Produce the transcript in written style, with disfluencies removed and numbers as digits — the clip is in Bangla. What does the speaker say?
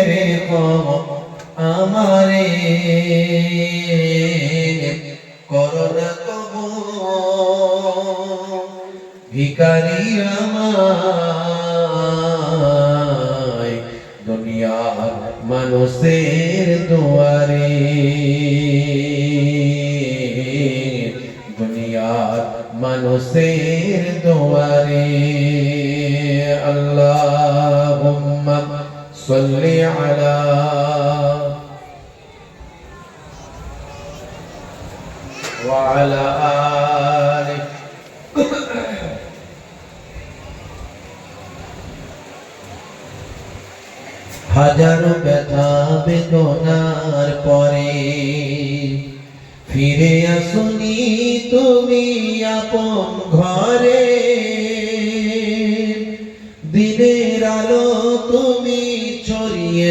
রেখো আমারে করোনা কবু ভিখারি আমায় দুনিয়ার মানুষের দুয়ারে দুনিয়ার মানুষের দুয়ারে আল্লাহুম্মা সাল্লি আলা ওয়া আলা আলি হাজারো ব্যথা বেদনার পরে ফিরে আসুনি তুমি আপন ঘরে দিনের আলো তুমি ছড়িয়ে